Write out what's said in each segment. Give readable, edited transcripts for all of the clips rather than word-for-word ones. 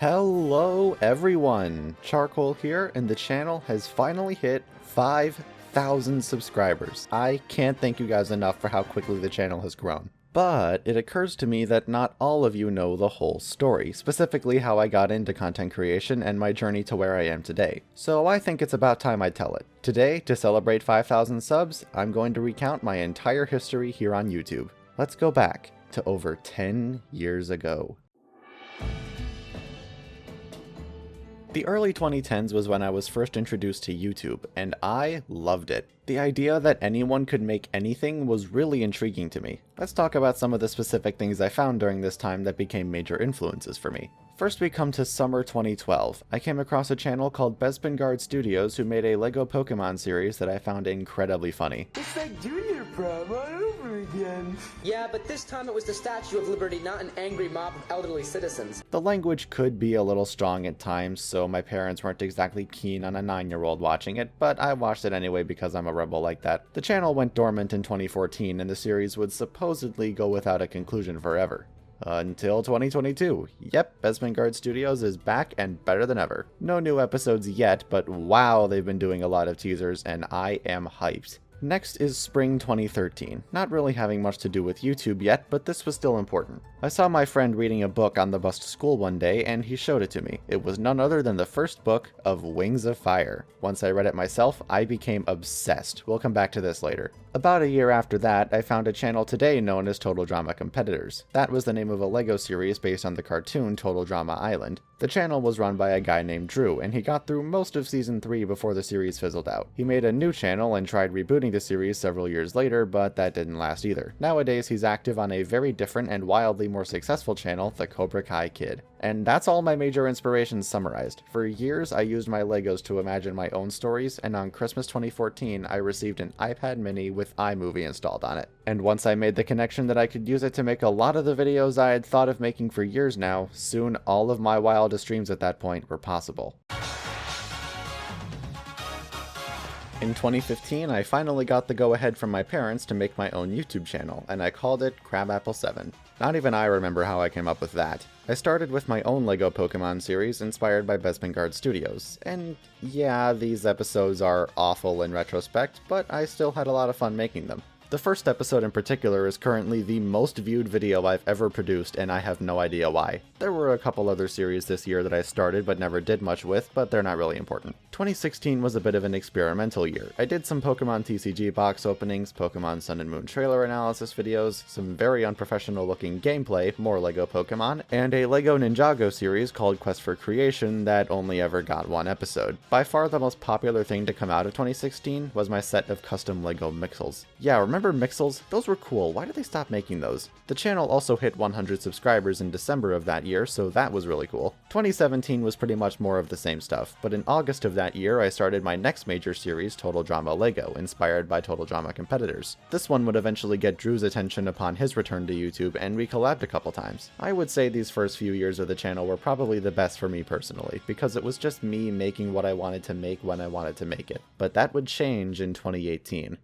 Hello everyone, Charcoal here, and the channel has finally hit 5,000 subscribers. I can't thank you guys enough for how quickly the channel has grown. But it occurs to me that not all of you know the whole story, specifically how I got into content creation and my journey to where I am today. So I think it's about time I tell it. Today, to celebrate 5,000 subs, I'm going to recount my entire history here on YouTube. Let's go back to over 10 years ago. The early 2010s was when I was first introduced to YouTube, and I loved it. The idea that anyone could make anything was really intriguing to me. Let's talk about some of the specific things I found during this time that became major influences for me. First we come to summer 2012. I came across a channel called Bespengard Studios who made a LEGO Pokemon series that I found incredibly funny. It's like Junior Prom all over again. Yeah, but this time it was the Statue of Liberty, not an angry mob of elderly citizens. The language could be a little strong at times, so my parents weren't exactly keen on a 9-year-old watching it, but I watched it anyway because I'm a rebel like that. The channel went dormant in 2014 and the series would supposedly go without a conclusion forever. Until 2022. Yep, Bespengard Studios is back and better than ever. No new episodes yet, but wow, they've been doing a lot of teasers and I am hyped. Next is spring 2013. Not really having much to do with YouTube yet, but this was still important. I saw my friend reading a book on the bus to school one day and he showed it to me. It was none other than the first book of Wings of Fire. Once I read it myself, I became obsessed. We'll come back to this later. About a year after that, I found a channel today known as Total Drama Competitors. That was the name of a LEGO series based on the cartoon Total Drama Island. The channel was run by a guy named Drew, and he got through most of season 3 before the series fizzled out. He made a new channel and tried rebooting the series several years later, but that didn't last either. Nowadays, he's active on a very different and wildly more successful channel, the Cobra Kai Kid. And that's all my major inspirations summarized. For years, I used my Legos to imagine my own stories, and on Christmas 2014, I received an iPad mini with iMovie installed on it. And once I made the connection that I could use it to make a lot of the videos I had thought of making for years now, soon all of my wildest dreams at that point were possible. In 2015, I finally got the go-ahead from my parents to make my own YouTube channel, and I called it Crabapple 7. Not even I remember how I came up with that. I started with my own LEGO Pokemon series inspired by Bespengard Studios, and yeah, these episodes are awful in retrospect, but I still had a lot of fun making them. The first episode in particular is currently the most viewed video I've ever produced, and I have no idea why. There were a couple other series this year that I started but never did much with, but they're not really important. 2016 was a bit of an experimental year. I did some Pokemon TCG box openings, Pokemon Sun and Moon trailer analysis videos, some very unprofessional looking gameplay, more LEGO Pokemon, and a LEGO Ninjago series called Quest for Creation that only ever got one episode. By far the most popular thing to come out of 2016 was my set of custom LEGO Mixels. Yeah, remember Mixels? Those were cool. Why did they stop making those? The channel also hit 100 subscribers in December of that year, so that was really cool. 2017 was pretty much more of the same stuff, but in August of that year I started my next major series, Total Drama LEGO, inspired by Total Drama Competitors. This one would eventually get Drew's attention upon his return to YouTube, and we collabed a couple times. I would say these first few years of the channel were probably the best for me personally, because it was just me making what I wanted to make when I wanted to make it. But that would change in 2018.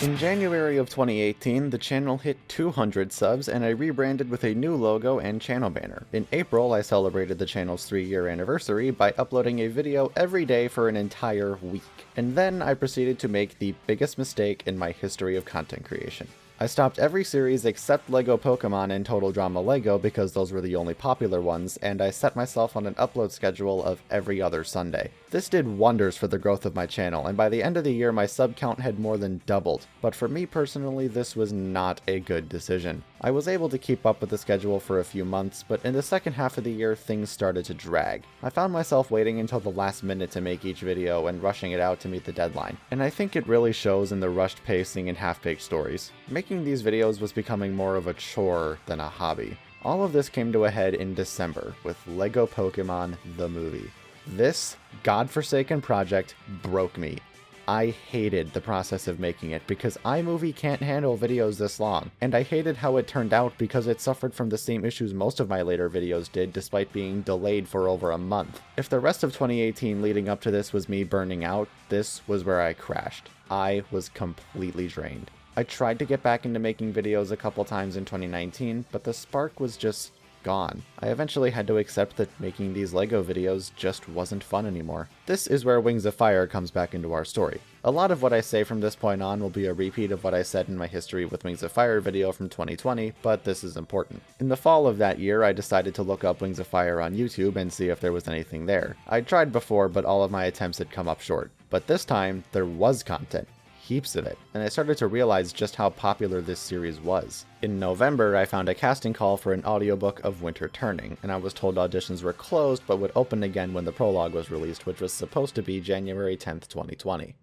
In January of 2018, the channel hit 200 subs and I rebranded with a new logo and channel banner. In April, I celebrated the channel's 3-year anniversary by uploading a video every day for an entire week. And then I proceeded to make the biggest mistake in my history of content creation. I stopped every series except LEGO Pokemon and Total Drama LEGO because those were the only popular ones, and I set myself on an upload schedule of every other Sunday. This did wonders for the growth of my channel, and by the end of the year my sub count had more than doubled, but for me personally this was not a good decision. I was able to keep up with the schedule for a few months, but in the second half of the year things started to drag. I found myself waiting until the last minute to make each video and rushing it out to meet the deadline, and I think it really shows in the rushed pacing and half-baked stories. Making these videos was becoming more of a chore than a hobby. All of this came to a head in December with LEGO Pokemon the movie. This godforsaken project broke me. I hated the process of making it because iMovie can't handle videos this long, and I hated how it turned out because it suffered from the same issues most of my later videos did despite being delayed for over a month. If the rest of 2018 leading up to this was me burning out, this was where I crashed. I was completely drained. I tried to get back into making videos a couple times in 2019, but the spark was just gone. I eventually had to accept that making these LEGO videos just wasn't fun anymore. This is where Wings of Fire comes back into our story. A lot of what I say from this point on will be a repeat of what I said in my History with Wings of Fire video from 2020, but this is important. In the fall of that year, I decided to look up Wings of Fire on YouTube and see if there was anything there. I'd tried before, but all of my attempts had come up short. But this time, there was content. Heaps of it, and I started to realize just how popular this series was. In November, I found a casting call for an audiobook of Winter Turning, and I was told auditions were closed but would open again when the prologue was released, which was supposed to be January 10th, 2020.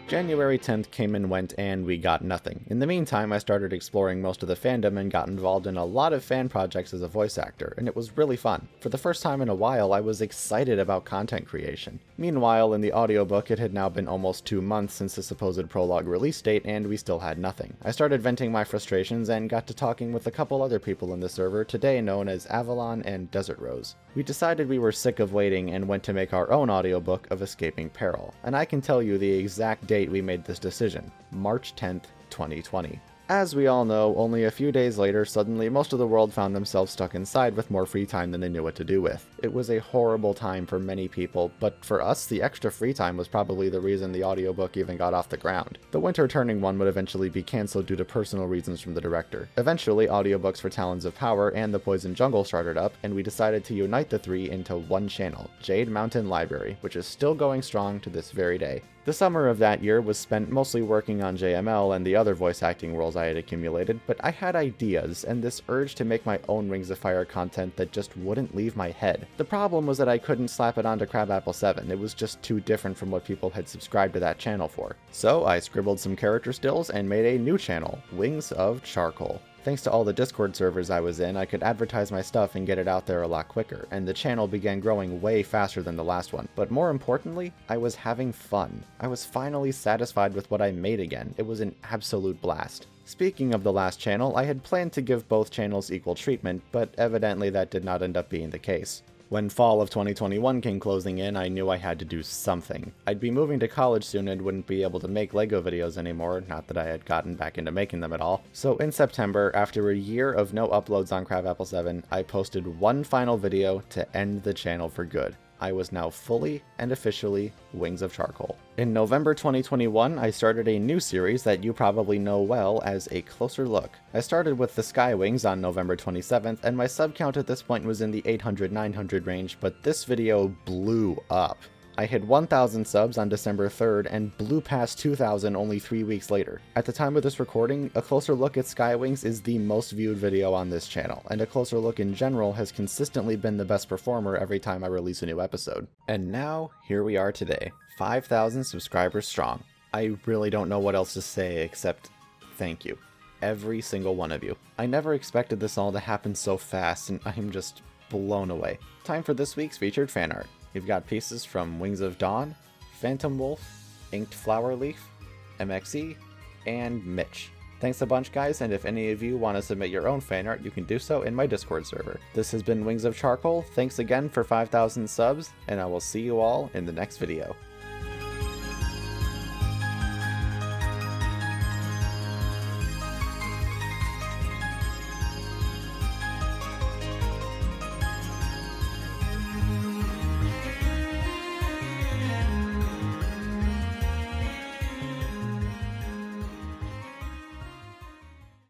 January 10th came and went, and we got nothing. In the meantime, I started exploring most of the fandom and got involved in a lot of fan projects as a voice actor, and it was really fun. For the first time in a while, I was excited about content creation. Meanwhile, in the audiobook, it had now been almost 2 months since the supposed prologue release date, and we still had nothing. I started venting my frustrations and got to talking with a couple other people in the server, today known as Avalon and Desert Rose. We decided we were sick of waiting and went to make our own audiobook of Escaping Peril, and I can tell you the exact date we made this decision, March 10th, 2020. As we all know, only a few days later, suddenly most of the world found themselves stuck inside with more free time than they knew what to do with. It was a horrible time for many people, but for us, the extra free time was probably the reason the audiobook even got off the ground. The Winter Turning one would eventually be cancelled due to personal reasons from the director. Eventually, audiobooks for Talons of Power and The Poison Jungle started up, and we decided to unite the three into one channel, Jade Mountain Library, which is still going strong to this very day. The summer of that year was spent mostly working on JML and the other voice acting roles I had accumulated, but I had ideas, and this urge to make my own Wings of Fire content that just wouldn't leave my head. The problem was that I couldn't slap it onto Crabapple 7, it was just too different from what people had subscribed to that channel for. So I scribbled some character stills and made a new channel, Wings of Charcoal. Thanks to all the Discord servers I was in, I could advertise my stuff and get it out there a lot quicker, and the channel began growing way faster than the last one. But more importantly, I was having fun. I was finally satisfied with what I made again. It was an absolute blast. Speaking of the last channel, I had planned to give both channels equal treatment, but evidently that did not end up being the case. When fall of 2021 came closing in, I knew I had to do something. I'd be moving to college soon and wouldn't be able to make LEGO videos anymore, not that I had gotten back into making them at all. So in September, after a year of no uploads on Crabapple 7, I posted one final video to end the channel for good. I was now fully and officially Wings of Charcoal. In November 2021, I started a new series that you probably know well as A Closer Look. I started with the Sky Wings on November 27th, and my sub count at this point was in the 800-900 range, but this video blew up. I hit 1,000 subs on December 3rd and blew past 2,000 only 3 weeks later. At the time of this recording, A Closer Look at Skywings is the most viewed video on this channel, and A Closer Look in general has consistently been the best performer every time I release a new episode. And now, here we are today, 5,000 subscribers strong. I really don't know what else to say except thank you. Every single one of you. I never expected this all to happen so fast, and I'm just blown away. Time for this week's featured fan art. We've got pieces from Wings of Dawn, Phantom Wolf, Inked Flower Leaf, MXE, and Mitch. Thanks a bunch, guys, and if any of you want to submit your own fan art, you can do so in my Discord server. This has been Wings of Charcoal. Thanks again for 5,000 subs, and I will see you all in the next video.